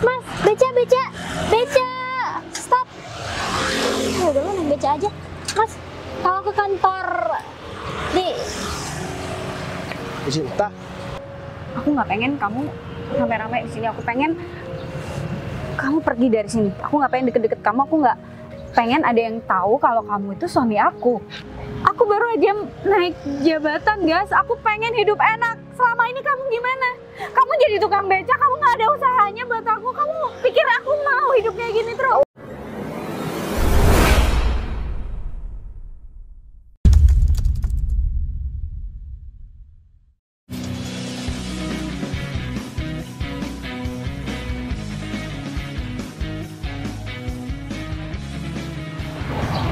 Mas, beca, beca, beca, stop. Udah lo naik beca aja. Mas, kalau ke kantor di Bu Sinta. Aku nggak pengen kamu rame-rame di sini. Aku pengen kamu pergi dari sini. Aku nggak pengen deket-deket kamu. Aku nggak pengen ada yang tahu kalau kamu itu suami aku. Aku baru aja naik jabatan, guys. Aku pengen hidup enak. Selama ini kamu gimana? Kamu jadi tukang beca, kamu nggak ada usahanya buat aku. Kamu pikir aku mau hidup kayak gini terus?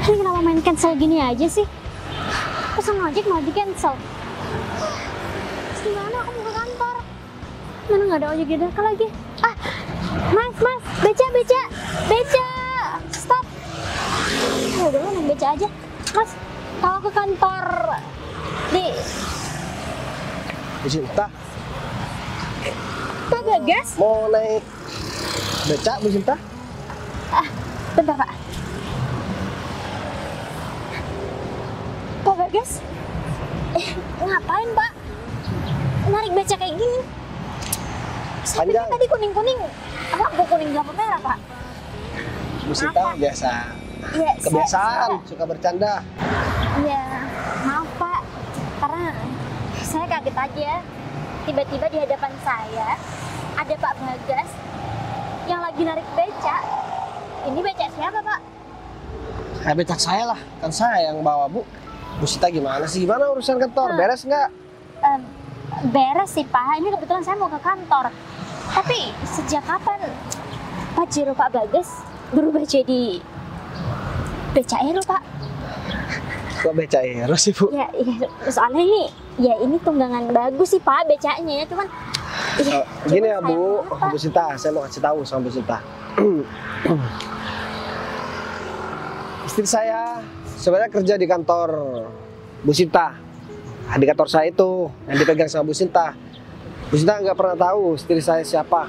ini kenapa main cancel gini aja sih? Pesan ojek malah di cancel. Gimana aku mau ke kantor? Mana nggak ada ojek di dekat lagi? Ah, mas, mas, beca, beca, beca, stop. Udah lo naik beca aja. Mas, kalau ke kantor di Bu Sinta. Pak Bagas? Mau naik beca Bu Sinta? Ah, bentar Pak. Pak Bagas? Ngapain Pak? Narik beca kayak gini? Saya pikir Panjang. tadi kuning-kuning. Lampu kuning lampu merah Pak. Bu Sinta Apa? biasa. Ya, Kebiasaan, suka bercanda. Ya, maaf Pak. Karena saya kaget aja. Tiba-tiba di hadapan saya ada Pak Bagas yang lagi narik beca. Ini beca siapa Pak? Kayak becak saya lah, kan saya yang bawa Bu. Bu Sinta gimana sih? Gimana urusan kantor? Beres nggak? Em, beres sih Pak. Ini kebetulan saya mau ke kantor. Tapi sejak kapan Pajero Pak Bagas berubah jadi beca Ero Pak? Kok beca hero sih Bu? Ya, soalnya ini tunggangan bagus sih Pak becanya ya, cuman Gini ya cuman Bu, sayang banget, Pak. Bu Sinta, saya mau kasih tahu sama Bu Sinta. Istri saya sebenarnya kerja di kantor Bu Sinta. Di kantor saya itu yang dipegang sama Bu Sinta. Bu Sinta nggak pernah tahu istri saya siapa.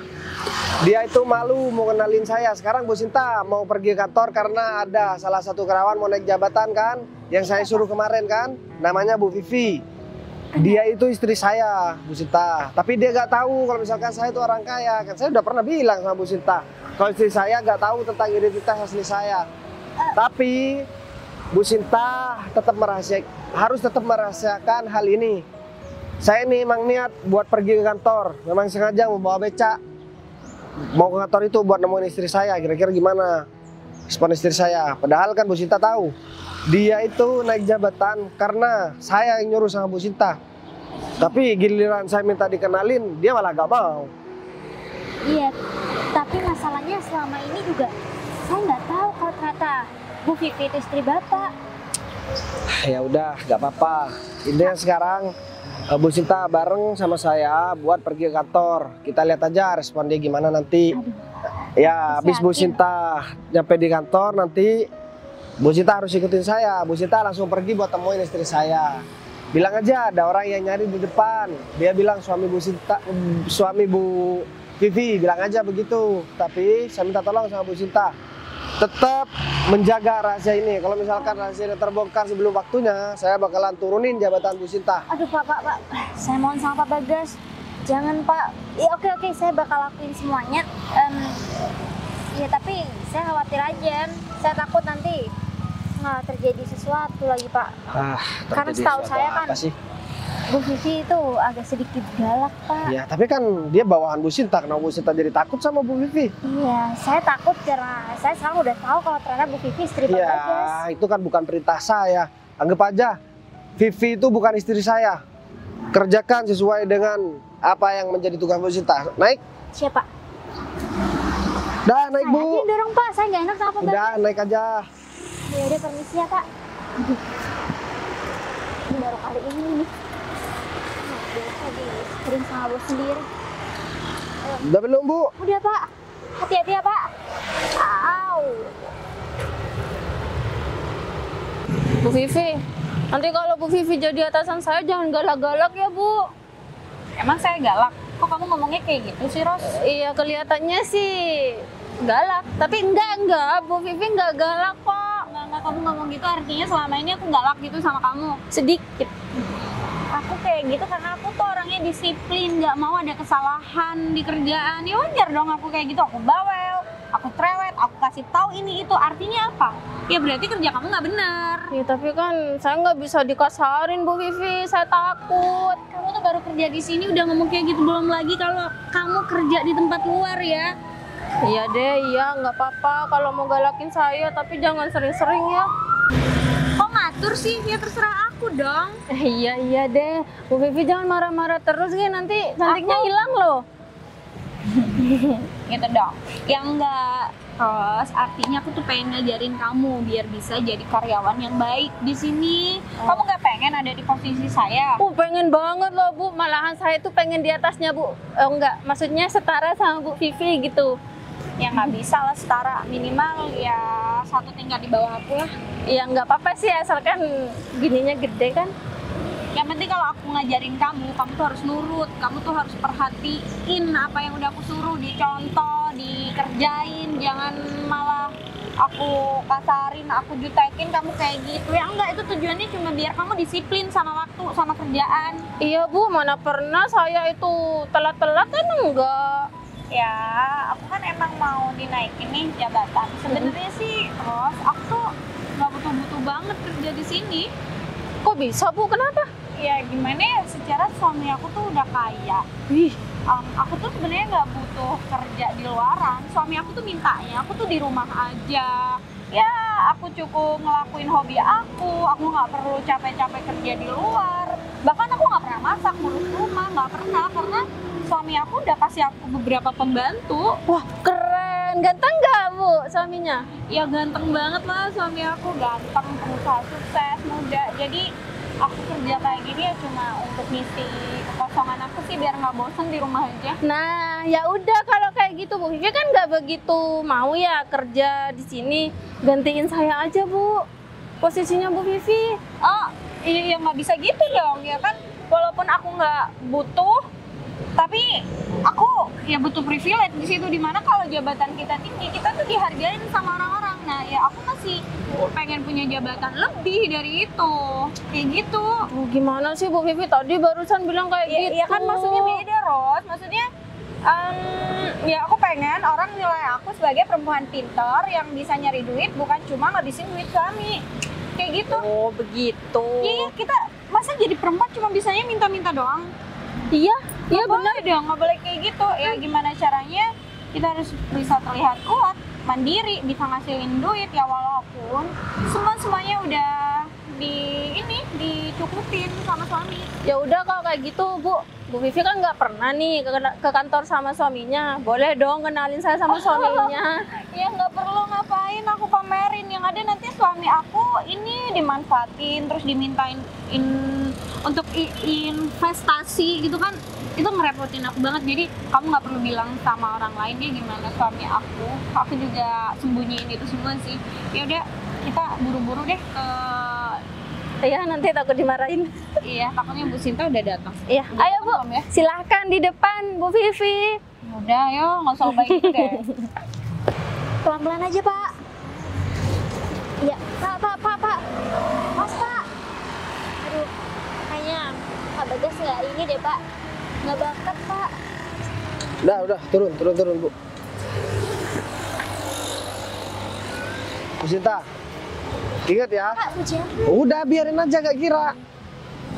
Dia itu malu mau kenalin saya. Sekarang Bu Sinta mau pergi ke kantor karena ada salah satu karyawan mau naik jabatan kan, yang saya suruh kemarin kan, namanya Bu Vivi. Dia itu istri saya, Bu Sinta. Tapi dia nggak tahu kalau misalkan saya itu orang kaya. Kan saya udah pernah bilang sama Bu Sinta, kalau istri saya nggak tahu tentang identitas asli saya. Tapi Bu Sinta harus tetap merahasiakan hal ini. Saya ini emang niat buat pergi ke kantor, memang sengaja mau bawa beca. Mau ke kantor itu buat nemuin istri saya. Kira-kira gimana respon istri saya? Padahal kan Bu Sinta tahu dia itu naik jabatan karena saya yang nyuruh sama Bu Sinta. Tapi giliran saya minta dikenalin, dia malah gak mau. Iya, tapi masalahnya selama ini juga saya nggak tahu kalau ternyata Bu Vivi itu istri Bapak. Ya udah, gak apa-apa. Intinya sekarang Bu Sinta bareng sama saya buat pergi ke kantor. Kita lihat aja respon dia gimana nanti. Ya, habis Bu Sinta nyampe di kantor nanti Bu Sinta harus ikutin saya. Bu Sinta langsung pergi buat temuin istri saya. Bilang aja ada orang yang nyari di depan. Dia bilang suami Bu Vivi, bilang aja begitu. Tapi saya minta tolong sama Bu Sinta, tetap menjaga rahasia ini. Kalau misalkan rahasia ini terbongkar sebelum waktunya, saya bakalan turunin jabatan Bu Sinta. Aduh Pak, saya mohon sama Pak Bagas, jangan Pak. Ya oke, saya bakal lakuin semuanya. Ya tapi saya khawatir aja, saya takut nanti nggak terjadi sesuatu lagi Pak. Karena setahu saya kan Bu Vivi itu agak sedikit galak Pak. Ya tapi kan dia bawaan Bu Sinta, kenapa Bu Sinta jadi takut sama Bu Vivi? Iya, saya takut karena saya sekarang udah tahu kalau ternyata Bu Vivi istri Pak Bagas. Ya itu kan bukan perintah saya. Anggap aja Vivi itu bukan istri saya. Kerjakan sesuai dengan apa yang menjadi tugas Bu Sinta. Naik. Siapa? Dah naik Saya Bu. aja yang dorong Pak, saya nggak enak sama Pak Bagas. Udah naik aja. Ya udah permisi ya Pak. Ini baru kali ini nih. Nah, biasa sering sama bos sendiri. Udah belum Bu? Udah Pak, hati-hati ya Pak. Au. Bu Vivi, nanti kalau Bu Vivi jadi atasan saya jangan galak-galak ya Bu. Emang saya galak? Kok kamu ngomongnya kayak gitu sih, Ros? Iya, kelihatannya sih galak. Tapi enggak, Bu Vivi enggak galak kok. Enggak, kamu ngomong gitu artinya selama ini aku galak gitu sama kamu. Sedikit. Aku kayak gitu karena aku tuh orangnya disiplin, nggak mau ada kesalahan di kerjaan. Ya wajar dong aku kayak gitu, aku bawel, aku cerewet, aku kasih tahu ini itu. Artinya apa? Ya berarti kerja kamu nggak benar. Ya, tapi kan saya nggak bisa dikasarin, Bu Vivi. Saya takut. Kamu tuh baru kerja di sini udah ngomong kayak gitu, belum lagi kalau kamu kerja di tempat luar ya. Iya deh, iya nggak apa-apa kalau mau galakin saya, tapi jangan sering-sering ya. Kok ngatur sih? Ya terserah aku dong. Iya deh, Bu Vivi jangan marah-marah terus ya, nanti cantiknya hilang loh. Gitu dong. Yang enggak, Ros, artinya aku tuh pengen ngajarin kamu biar bisa jadi karyawan yang baik di sini. Kamu nggak pengen ada di posisi saya? Pengen banget loh Bu, malahan saya tuh pengen di atasnya Bu. Enggak, maksudnya setara sama Bu Vivi gitu. Ya nggak bisa lah setara, minimal ya satu tingkat di bawah aku lah. Ya nggak apa-apa sih, asalkan gininya gede kan. Yang penting kalau aku ngajarin kamu tuh harus nurut, kamu tuh harus perhatiin apa yang udah aku suruh, dicontoh, dikerjain, jangan malah aku kasarin, aku jutekin kamu kayak gitu. Ya enggak, itu tujuannya cuma biar kamu disiplin sama waktu, sama kerjaan. Iya Bu, mana pernah saya itu telat-telat kan enggak. Ya, aku kan emang mau dinaikin nih jabatan. Sebenarnya sih, Ros, aku tuh nggak butuh-butuh banget kerja di sini. Kok bisa Bu, kenapa? Ya gimana ya, secara suami aku tuh udah kaya. Aku tuh sebenarnya nggak butuh kerja di luaran. Suami aku tuh mintanya aku tuh di rumah aja. Ya aku cukup ngelakuin hobi aku nggak perlu capek-capek kerja di luar. Bahkan aku nggak pernah masak, ngurus rumah, nggak pernah, karena suami aku udah kasih aku beberapa pembantu. Wah keren, ganteng nggak Bu suaminya? Ya ganteng banget lah suami aku, ganteng, pengusaha sukses, muda. Jadi aku kerja kayak gini ya cuma untuk ngisi kekosongan aku sih, biar nggak bosen di rumah aja. Nah, ya udah kalau kayak gitu Bu Vivi kan nggak begitu mau ya kerja di sini. Gantiin saya aja Bu, posisinya Bu Vivi. Oh, iya nggak bisa gitu dong ya kan. Walaupun aku nggak butuh, tapi aku ya butuh privilege di situ, dimana kalau jabatan kita tinggi, kita tuh dihargain sama orang-orang. Nah, ya aku masih pengen punya jabatan lebih dari itu, kayak gitu. Gimana sih Bu Vivi tadi barusan bilang kayak gitu? Iya kan maksudnya beda, Ros. Maksudnya ya aku pengen orang nilai aku sebagai perempuan pintar yang bisa nyari duit, bukan cuma ngabisin duit suami. Kayak gitu. Oh begitu. Iya, kita masa jadi perempuan cuma bisanya minta-minta doang? Iya benar. Dong, nggak boleh kayak gitu. Ya gimana caranya kita harus bisa terlihat kuat, mandiri, bisa ngasilin duit ya, walaupun semuanya udah dicukupin sama suami. Ya udah kalau kayak gitu Bu Vivi kan nggak pernah nih ke kantor sama suaminya. Boleh dong kenalin saya sama suaminya. Ya nggak perlu, ngapain aku pamerin, yang ada nanti suami aku ini dimanfaatin terus dimintain untuk investasi gitu kan, itu ngerepotin aku banget. Jadi kamu nggak perlu bilang sama orang lain ya gimana suami aku juga sembunyiin itu semua sih. Ya udah, kita buru-buru deh ke. Iya, nanti takut dimarahin. Iya, takutnya Bu Sinta udah datang. Iya, ayo Bu, ya? silahkan di depan Bu Vivi. Udah, ayo, nggak usah baik gitu deh. Pelan-pelan aja Pak. Iya, Pak. Mas, Pak. Aduh, kayaknya Pak Bagas nggak ini deh Pak. Nggak bakat Pak. Udah, turun Bu. Bu Sinta, ingat ya. Pak, puji apa? Udah biarin aja, gak kira.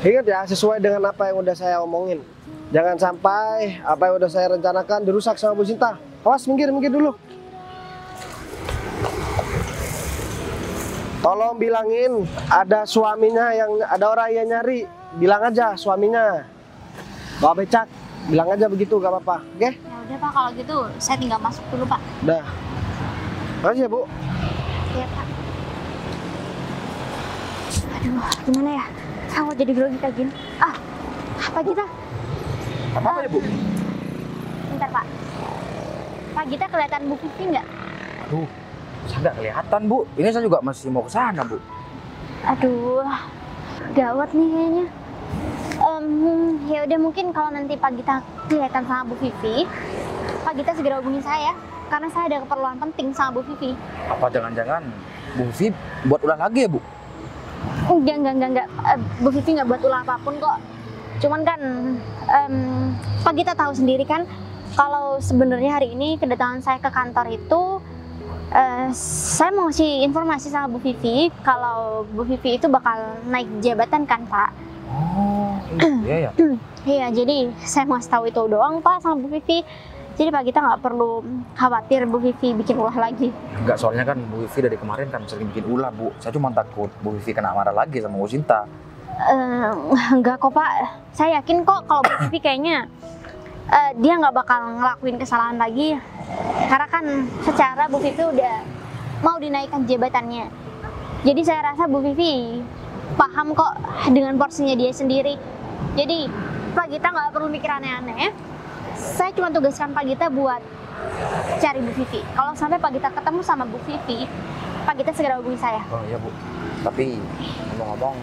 Ingat ya, sesuai dengan apa yang udah saya omongin. Jangan sampai apa yang udah saya rencanakan dirusak sama Bu Sinta. Awas, minggir dulu. Tolong bilangin ada suaminya, yang ada orang yang nyari. Bilang aja suaminya bawa becak, bilang aja begitu, gak apa-apa. Oke? Ya udah Pak, kalau gitu saya tinggal masuk dulu Pak. Udah. Makasih ya Bu. Iya Pak. Aduh, gimana ya? Aku jadi grogi kayak gini. Pak Gita. Apa ya Bu? Bentar Pak. Pak Gita kelihatan Bu Vivi nggak? Aduh, saya nggak kelihatan Bu. Ini saya juga masih mau ke sana Bu. Aduh, gawat nih kayaknya. Ya udah mungkin kalau nanti Pak Gita kelihatan sama Bu Vivi, Pak Gita segera hubungi saya karena saya ada keperluan penting sama Bu Vivi. Apa jangan-jangan Bu Vivi buat ulah lagi ya, Bu? Enggak. Bu Vivi nggak buat ulah apapun kok. Cuman kan Pak Gita tahu sendiri kan kalau sebenarnya hari ini kedatangan saya ke kantor itu saya mau ngasih informasi sama Bu Vivi kalau Bu Vivi itu bakal naik jabatan kan Pak. Oh, iya ya. Iya, jadi saya mau kasih tahu itu doang Pak sama Bu Vivi. Jadi Pak Gita nggak perlu khawatir Bu Vivi bikin ulah lagi. Enggak, soalnya kan Bu Vivi dari kemarin kan sering bikin ulah, Bu. Saya cuma takut Bu Vivi kena marah lagi sama Bu Sinta. Enggak kok Pak, saya yakin kok kalau Bu Vivi kayaknya dia nggak bakal ngelakuin kesalahan lagi. Karena kan secara Bu Vivi udah mau dinaikkan jabatannya. Jadi saya rasa Bu Vivi paham kok dengan porsinya dia sendiri. Jadi Pak Gita nggak perlu mikir aneh-aneh. Saya cuma tugaskan Pak Gita buat cari Bu Vivi. Kalau sampai Pak Gita ketemu sama Bu Vivi, Pak Gita segera hubungi saya. Oh iya, Bu. Tapi ngomong-ngomong,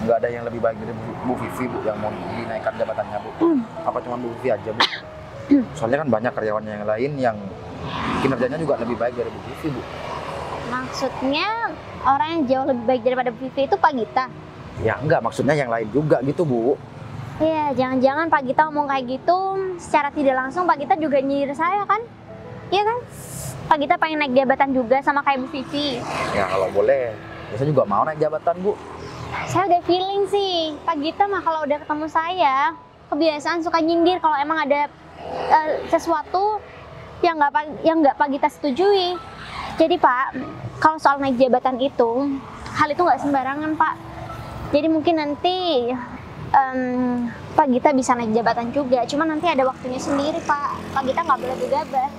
nggak ada yang lebih baik dari Bu Vivi, Bu, yang mau dinaikkan jabatannya, Bu. Apa cuma Bu Vivi aja, Bu? Soalnya kan banyak karyawan yang lain yang kinerjanya juga lebih baik dari Bu Vivi, Bu. Maksudnya orang yang jauh lebih baik daripada Bu Vivi itu Pak Gita? Ya enggak, maksudnya yang lain juga gitu, Bu. Iya, jangan-jangan Pak Gita ngomong kayak gitu secara tidak langsung Pak Gita juga nyindir saya kan? Iya kan? Pak Gita pengen naik jabatan juga sama kayak Bu Vivi. Ya kalau boleh, saya juga mau naik jabatan, Bu. Saya udah feeling sih, Pak Gita mah kalau udah ketemu saya kebiasaan suka nyindir kalau emang ada sesuatu yang nggak Pak Gita setujui. Jadi Pak, kalau soal naik jabatan itu, hal itu nggak sembarangan Pak. Jadi mungkin nanti Pak Gita bisa naik jabatan juga, cuma nanti ada waktunya sendiri Pak. Pak Gita nggak boleh gegabah.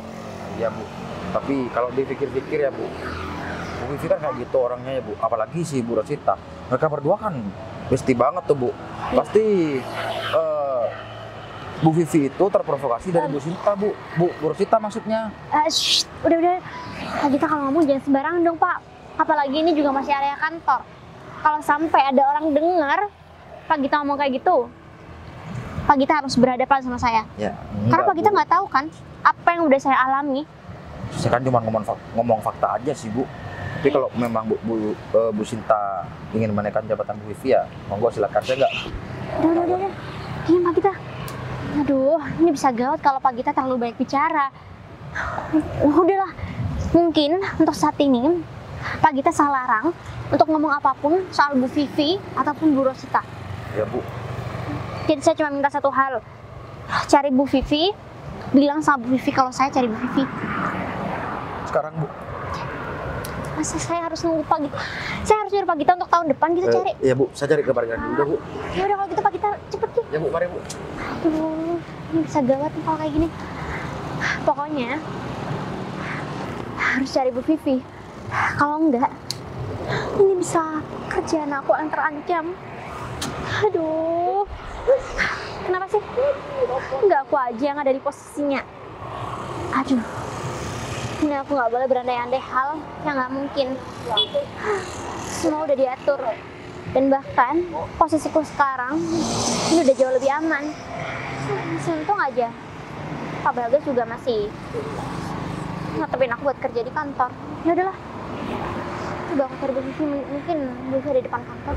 Iya, Bu. Tapi kalau dipikir-pikir ya, Bu Vivi kan kayak gitu orangnya ya, Bu. Apalagi si Bu Rosita. Mereka berdua kan besti banget tuh, Bu. Pasti Bu Vivi itu terprovokasi dari Bu Sinta, Bu. Bu Rosita maksudnya. Udah. Pak Gita kalau ngomong jangan sembarangan dong Pak. Apalagi ini juga masih area kantor. Kalau sampai ada orang dengar Pak Gita ngomong kayak gitu, Pak Gita harus berhadapan sama saya. Ya, Karena Pak Gita nggak tahu kan apa yang udah saya alami. Saya kan cuma ngomong fakta aja sih, Bu. Tapi kalau memang Bu Sinta ingin menaikkan jabatan Bu Vivi ya, monggo silakan. Saya nggak. Udah. Diam Pak Gita. Aduh, ini bisa gawat kalau Pak Gita terlalu banyak bicara. Udahlah, mungkin untuk saat ini Pak Gita saya larang untuk ngomong apapun soal Bu Vivi ataupun Bu Rosita. Ya, Bu. Jadi saya cuma minta satu hal, cari Bu Vivi, bilang sama Bu Vivi kalau saya cari Bu Vivi. Sekarang, Bu. Masa saya harus nunggu Pak Gita? Saya harus nyuruh Pak Gita untuk tahun depan kita cari. Ya, Bu. Saya cari kabarnya dulu, Bu. Ya udah kalau gitu Pak Gita cepet nih. Ya, Bu. Mari, Bu. Aduh, ini bisa gawat nih kalau kayak gini. Pokoknya harus cari Bu Vivi. Kalau enggak, ini bisa kerjaan aku yang terancam. Aduh, kenapa sih? Enggak aku aja yang ada di posisinya. Aduh, ini aku nggak boleh berandai-andai hal yang nggak mungkin. Semua udah diatur. Dan bahkan posisiku sekarang ini udah jauh lebih aman. Untung aja Pak Bagas juga masih ngetepin aku buat kerja di kantor. Ya udahlah, coba aku cari Bu Vivi, mungkin bisa di depan kantor.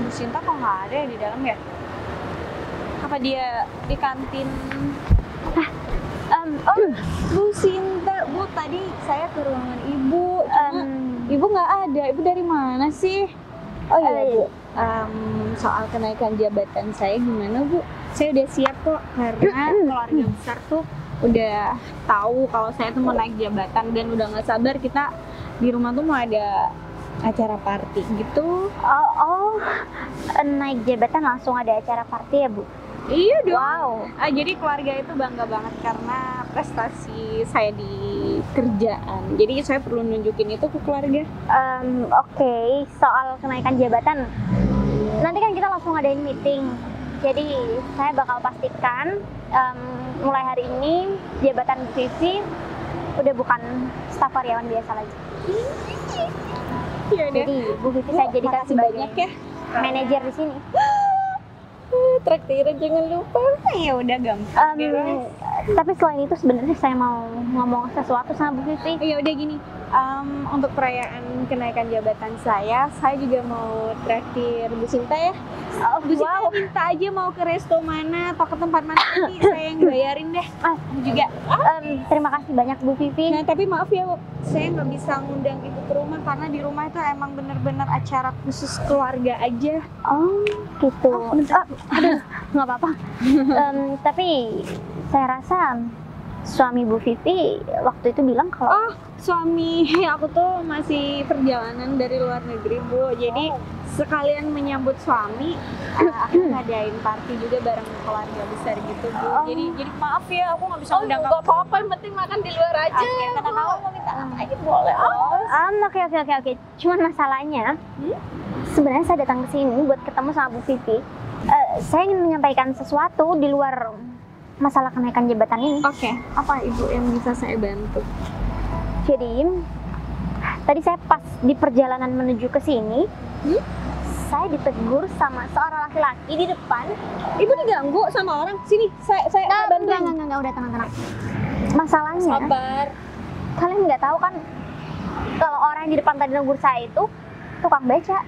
Bu Sinta kok nggak ada ya di dalam ya? Apa dia di kantin? Bu Sinta, Bu tadi saya ke ruangan Ibu, cuma Ibu nggak ada. Ibu dari mana sih? Oh iya Bu, soal kenaikan jabatan saya gimana Bu? Saya udah siap kok karena keluarga besar tuh udah tahu kalau saya tuh mau naik jabatan dan udah nggak sabar kita di rumah tuh mau ada acara party gitu. Naik jabatan langsung ada acara party ya Bu? Iya dong. Wow. Jadi keluarga itu bangga banget karena prestasi saya di kerjaan. Jadi saya perlu nunjukin itu ke keluarga. Oke. Soal kenaikan jabatan, nanti kan kita langsung ngadain meeting. Jadi saya bakal pastikan mulai hari ini jabatan Bu Vivi udah bukan staf karyawan biasa lagi. Iya deh. Jadi Bu Vivi saya jadikan Makasih sebagai banyak ya. manajer di sini. traktiran jangan lupa. Ya udah gampang. Tapi selain itu sebenarnya saya mau ngomong sesuatu sama Bu Vivi. Ya udah gini, untuk perayaan kenaikan jabatan saya juga mau traktir Bu Sinta ya. Bu Sinta minta aja mau ke resto mana atau ke tempat mana nanti saya yang bayarin deh. Juga. Terima kasih banyak Bu Vivi. Nah tapi maaf ya, saya nggak bisa ngundang ibu ke rumah karena di rumah itu emang bener-bener acara khusus keluarga aja. Oh gitu. Aduh, nggak apa-apa. Tapi saya rasa suami Bu Vivi waktu itu bilang kalau Suami aku tuh masih perjalanan dari luar negeri, Bu. Jadi sekalian menyambut suami, aku ngadain party juga bareng keluarga besar gitu, Bu. Jadi maaf ya, aku nggak bisa undang kamu. Gak apa-apa, yang penting makan di luar aja. Karena kamu mau minta apa aja boleh. Oke. Cuman masalahnya, sebenarnya saya datang ke sini buat ketemu sama Bu Vivi. Saya ingin menyampaikan sesuatu di luar masalah kenaikan jabatan ini. Oke, apa Ibu yang bisa saya bantu? Jadi, tadi saya pas di perjalanan menuju ke sini, saya ditegur sama seorang laki-laki di depan. Ibu diganggu sama orang? Sini, saya bantuin. Enggak, udah tenang. Masalahnya, Sabar. kalian nggak tahu kan kalau orang yang di depan tadi negur saya itu tukang beca.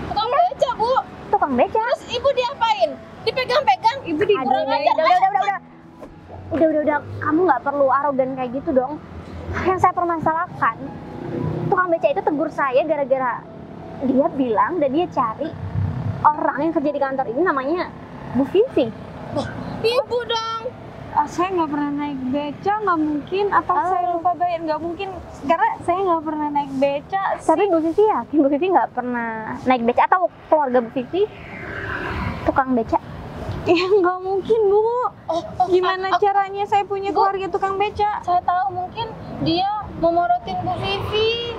Tukang beca, Bu. Tukang beca. Terus ibu diapain? Dipegang-pegang? Ibu kurang ajar. Udah, kamu nggak perlu arogan kayak gitu dong. Yang saya permasalahkan, tukang beca itu tegur saya gara-gara dia bilang dan dia cari orang yang kerja di kantor ini namanya Bu Vivi. Ibu dong. Saya nggak pernah naik beca, nggak mungkin. Atau saya lupa bayar, nggak mungkin. Karena saya nggak pernah naik beca. Tapi Bu Vivi yakin Bu Vivi nggak pernah naik beca atau keluarga Bu Vivi tukang beca? Ya nggak mungkin, Bu. Gimana caranya saya punya keluarga tukang beca? Saya tahu mungkin dia memorotin Bu Vivi.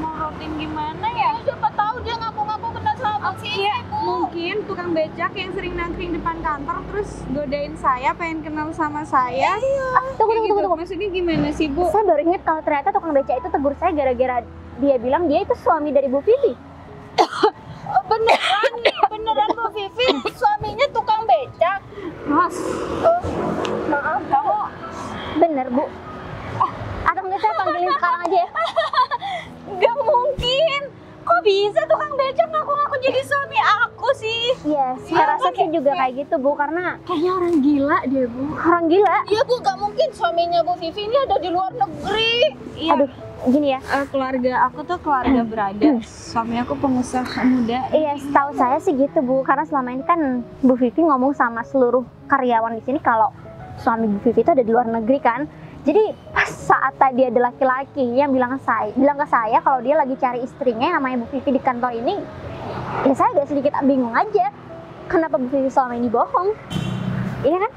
Morotin gimana ya? Siapa tahu dia ngaku-ngaku kenal sama Bu Vivi, Bu. Mungkin tukang becak yang sering nangkring depan kantor terus godain saya, pengen kenal sama saya. Tunggu. Maksudnya gimana sih, Bu? Saya baru ingat kalau ternyata tukang beca itu tegur saya gara-gara dia bilang dia itu suami dari Bu Vivi. Beneran Bu Vivi suaminya tukang becak. Mas, Maaf, kamu Bener Bu. Atau enggak saya panggilin sekarang aja ya? nggak mungkin. Kok bisa tukang becak ngaku-ngaku jadi suami aku sih? Iya, saya rasa sih juga kayak gitu Bu, karena Kayaknya orang gila deh, Bu. orang gila. iya Bu, gak mungkin suaminya Bu Vivi ini ada di luar negeri. Iya. Aduh, gini ya. Keluarga aku tuh keluarga berada. Suami aku pengusaha muda. Iya, setahu saya sih gitu Bu, karena selama ini kan Bu Vivi ngomong sama seluruh karyawan di sini kalau suami Bu Vivi itu ada di luar negeri kan. Jadi pas saat tadi ada laki-laki yang bilang ke saya kalau dia lagi cari istrinya yang namanya Bu Vivi di kantor ini, ya saya agak sedikit bingung aja. Kenapa Bu Vivi selama ini bohong? Iya kan?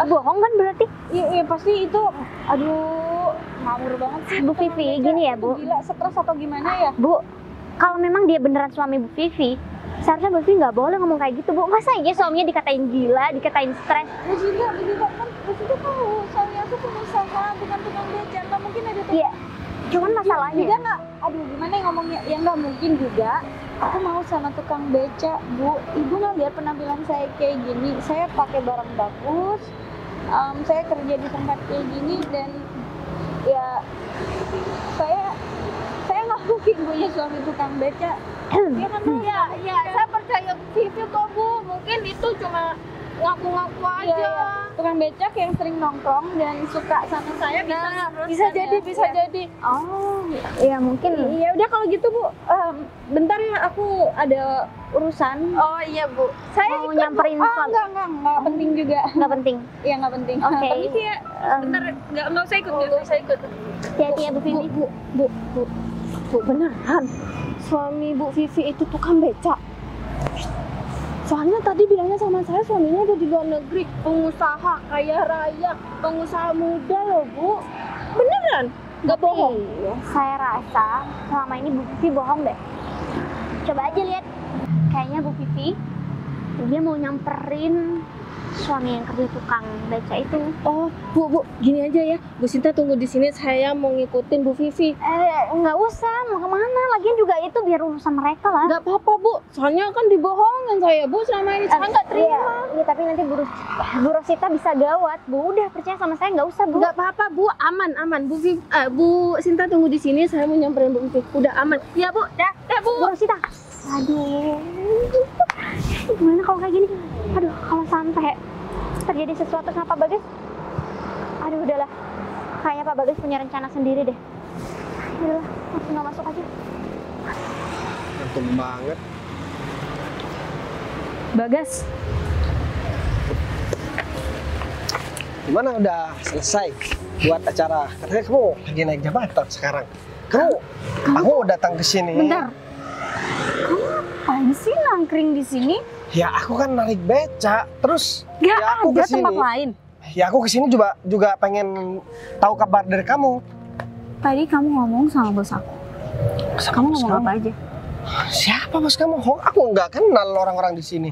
Bohong kan berarti? Iya pasti itu. Aduh, ngawur banget sih. Bu Vivi, gini ya Bu. Gila, stres atau gimana ya? Bu, kalau memang dia beneran suami Bu Vivi, seharusnya Bu Vivi nggak boleh ngomong kayak gitu Bu. Masa iya suaminya dikatain gila, dikatain stres? Begitu kan, begitu tahu suami aku pengusaha bukan tukang beca, nggak mungkin ada tukang. Iya, cuman masalahnya Juga nggak, aduh gimana ya ngomongnya, ya nggak mungkin juga. Aku mau sama tukang beca, Bu. Ibu nggak lihat penampilan saya kayak gini, saya pakai barang bagus, saya kerja di tempat kayak gini dan ya saya nggak mungkin punya suami tukang beca. Ya kan? Ya, saya percaya Bu Vivi kok Bu. Mungkin itu cuma ngaku-ngaku aja. Iya. Tukang becak yang sering nongkrong dan suka sama saya bisa jadi. oh, ya mungkin Ya udah kalau gitu Bu, bentar ya aku ada urusan. Oh iya Bu. Saya mau ikut, Bu. nyamperin suami. Enggak penting juga. Nggak penting. Iya nggak penting. Oke. Permisi ya. Bentar, nggak usah ikut. Nggak usah ikut. Hati-hati ya Bu Vivi. Bu beneran. Suami Bu Vivi itu tukang becak. Soalnya tadi bilangnya sama saya suaminya ada di luar negeri, pengusaha kaya raya, pengusaha muda loh Bu. Beneran? Nggak bohong? Saya rasa selama ini Bu Vivi bohong deh. Coba aja lihat. Kayaknya Bu Vivi dia mau nyamperin suami yang kerja tukang beca itu. Oh, Bu, gini aja ya. Bu Sinta tunggu di sini, saya mau ngikutin Bu Vivi. Nggak usah, mau kemana? Lagian juga itu biar urusan mereka lah. Nggak apa-apa, Bu. Soalnya kan dibohongin saya, Bu. Selama ini saya nggak terima. Iya, tapi nanti Bu Rosita bisa gawat. Bu, udah percaya sama saya, nggak usah, Bu. Nggak apa-apa, Bu. Aman. Bu Sinta tunggu di sini, saya mau nyamperin Bu Vivi. Udah aman. Ya, Bu. Dah, Bu. Bu Rosita. Aduh. Gimana kalau kayak gini? Aduh, kalau sampai terjadi sesuatu sama Pak Bagas. Aduh, udahlah. Kayaknya Pak Bagas punya rencana sendiri deh. Udahlah, langsung nggak masuk aja. Untung banget. Bagas, Gimana udah selesai buat acara? Katanya kamu lagi naik jabatan sekarang. Aku datang ke sini. bentar. Kamu ngapain sih nangkring di sini? Ya aku kan narik beca, terus Gak ya aku ada kesini. tempat lain. Ya aku kesini juga pengen tahu kabar dari kamu. Tadi kamu ngomong sama bos aku. Kamu ngomong apa aja? Siapa bos kamu? Aku nggak kenal orang-orang di sini.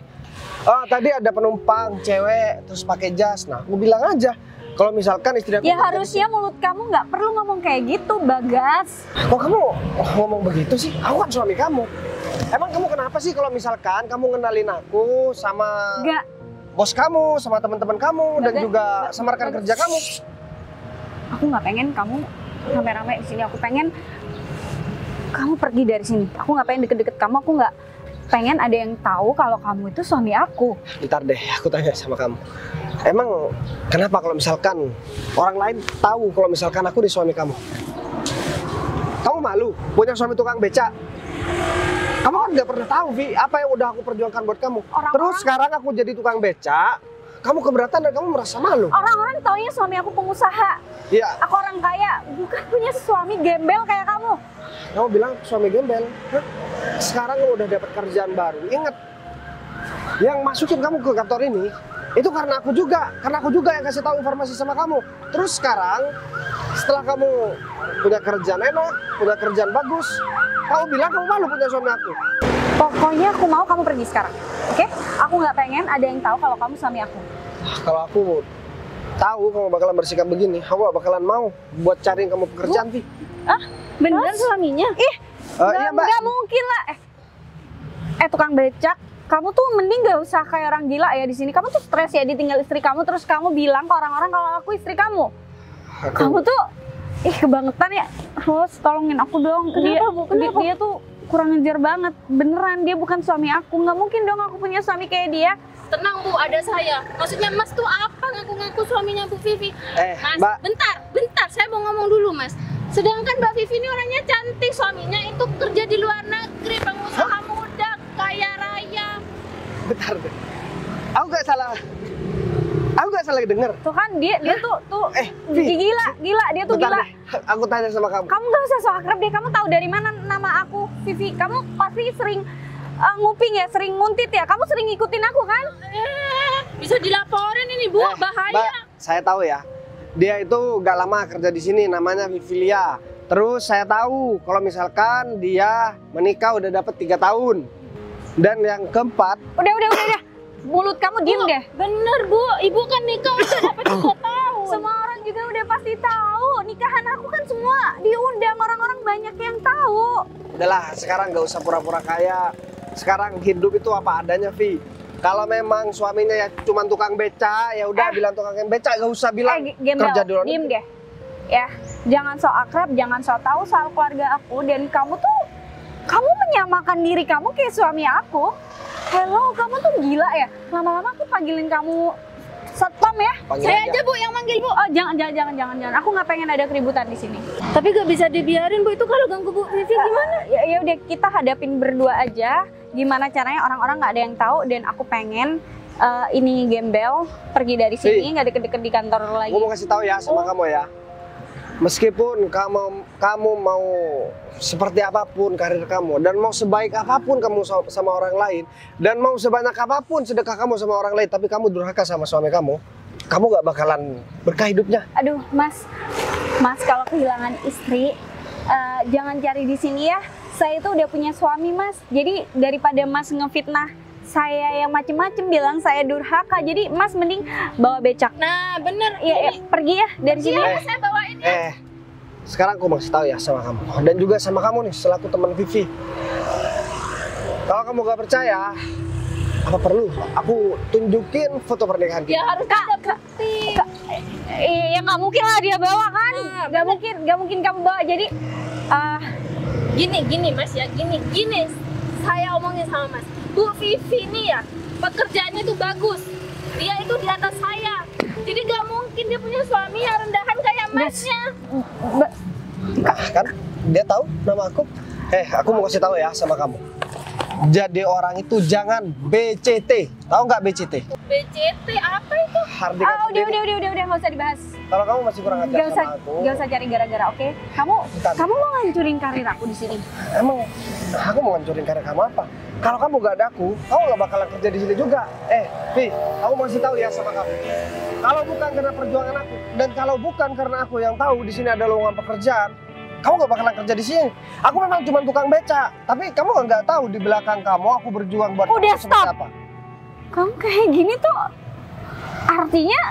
Oh, tadi ada penumpang cewek terus pakai jas. Nah, aku bilang aja kalau misalkan istri aku Ya kerja di harusnya mulut kamu nggak perlu ngomong kayak gitu, Bagas. sini. Kok kamu ngomong begitu sih? Aku kan suami kamu. Emang kamu kenapa sih kalau misalkan kamu ngenalin aku sama Nggak. bos kamu, sama teman-teman kamu dan Bagas, juga sama rekan kerja kamu? Aku nggak pengen kamu rame-rame di sini. Aku pengen kamu pergi dari sini. Aku nggak pengen deket-deket kamu. Aku nggak pengen ada yang tahu kalau kamu itu suami aku. Ntar deh, aku tanya sama kamu. Emang kenapa kalau misalkan orang lain tahu kalau misalkan aku di suami kamu? Kamu malu punya suami tukang beca? Kamu kan nggak pernah tahu, Vi, apa yang udah aku perjuangkan buat kamu. Terus sekarang aku jadi tukang beca, kamu keberatan dan kamu merasa malu. Orang-orang taunya suami aku pengusaha. Iya, Aku orang kaya, bukan punya suami gembel kayak kamu. kamu bilang suami gembel. Hah? Sekarang kamu udah dapat kerjaan baru. Ingat, yang masukin kamu ke kantor ini itu karena aku juga yang kasih tahu informasi sama kamu. Terus sekarang setelah kamu punya kerjaan enak, punya kerjaan bagus, kamu bilang kamu malu punya suami aku. Pokoknya aku mau kamu pergi sekarang, oke? Aku nggak pengen ada yang tahu kalau kamu suami aku. Kalau aku tahu kamu bakalan bersikap begini, aku gak bakalan mau buat cariin kamu pekerjaan, Vi. Beneran suaminya? Ih, Iya, Mbak. nggak mungkin lah. Tukang becak, kamu tuh mending gak usah kayak orang gila ya di sini. Kamu tuh stres ya ditinggal istri kamu, terus kamu bilang ke orang-orang kalau aku istri kamu. Kamu tuh, kebangetan ya. Ros, tolongin aku dong. Kenapa, Bu? Kenapa? Dia tuh kurang ngejar banget. Beneran, dia bukan suami aku. Nggak mungkin dong aku punya suami kayak dia. Tenang, Bu, ada saya. Maksudnya Mas tuh apa ngaku-ngaku suaminya Bu Vivi? Mas, Mbak. bentar, saya mau ngomong dulu, Mas. Sedangkan Mbak Vivi ini orangnya cantik, suaminya itu kerja di luar negeri, pengusaha muda, kaya raya. Bentar deh. Aku gak salah denger. Tuh kan dia tuh Vi, gila, dia tuh bentar gila. deh. Aku tanya sama kamu. Kamu gak usah so akrab deh, kamu tahu dari mana nama aku, Vivi. Kamu pasti sering nguping ya, sering nguntit ya. Kamu sering ngikutin aku kan? Bisa dilaporin ini, Bu, bahaya. Mbak, saya tahu ya. Dia itu gak lama kerja di sini, namanya Vivilia. Terus saya tahu kalau misalkan dia menikah udah dapat 3 tahun. Dan yang keempat, Udah. Mulut kamu diem deh. Bener, Bu, Ibu kan nikah udah dapat 3 tahun. Semua orang juga udah pasti tahu. Nikahan aku kan semua diundang, orang-orang banyak yang tahu. udahlah sekarang gak usah pura-pura kaya. Sekarang hidup itu apa adanya, Vi. Kalau memang suaminya ya cuma tukang beca, ya udah bilang tukang beca, gak usah bilang Gembel, kerja di luar diem negeri. deh. Ya, jangan so akrab, jangan so tahu soal keluarga aku. Dan kamu menyamakan diri kamu kayak suami aku. Hello, kamu tuh gila ya. Lama-lama aku panggilin kamu satpam ya. Panggil Saya aja. aja, Bu, yang manggil, Bu. Oh, jangan. Aku nggak pengen ada keributan di sini. Tapi gak bisa dibiarin, Bu, itu kalau ganggu Bu Vivi gimana? Ya udah, kita hadapin berdua aja. Gimana caranya orang-orang nggak ada yang tahu, dan aku pengen ini gembel pergi dari sini, nggak deket-deket di kantor lagi. Gue mau kasih tahu ya sama kamu ya. Meskipun kamu mau seperti apapun karir kamu dan mau sebaik apapun kamu sama orang lain dan mau sebanyak apapun sedekah kamu sama orang lain, tapi kamu durhaka sama suami kamu gak bakalan berkah hidupnya. Aduh, Mas kalau kehilangan istri, jangan cari di sini ya. Saya itu udah punya suami, Mas. Jadi daripada Mas ngefitnah saya yang macem-macem, bilang saya durhaka. Jadi Mas mending bawa becak. Nah, bener. Iya, pergi ya dari sini. Saya bawain ya. Sekarang aku masih tahu ya sama kamu. Dan juga sama kamu nih, selaku teman Vivi. Kalau kamu gak percaya, apa perlu aku tunjukin foto pernikahan kita? Ya harus ada bukti. Iya, nggak mungkin lah dia bawa kan. Nah, Nggak mungkin kamu bawa. Jadi Gini Mas ya, gini. Saya omongin sama Mas. Bu Vivi nih ya, pekerjaannya itu bagus. Dia itu di atas saya. Jadi gak mungkin dia punya suami yang rendahan kayak Masnya. Kan dia tahu nama aku. Aku mau kasih tahu ya sama kamu. Jadi orang itu jangan BCT. Tahu nggak BCT? BCT apa itu? Hardika udah nggak usah dibahas. Kalau kamu masih kurang ajar sama aku. Gak usah cari gara-gara, oke? Kamu mau ngancurin karir aku di sini? Emang aku mau ngancurin karir kamu apa? Kalau kamu gak ada aku, kamu gak bakalan kerja di sini juga. Vi, aku mau kasih tahu ya sama kamu. Kalau bukan karena perjuangan aku, dan kalau bukan karena aku yang tahu di sini ada lowongan pekerjaan, kamu gak bakalan kerja di sini. Aku memang cuma tukang beca, tapi kamu nggak tahu di belakang kamu aku berjuang buat Udah, kamu seperti stop. apa. Kamu kayak gini tuh artinya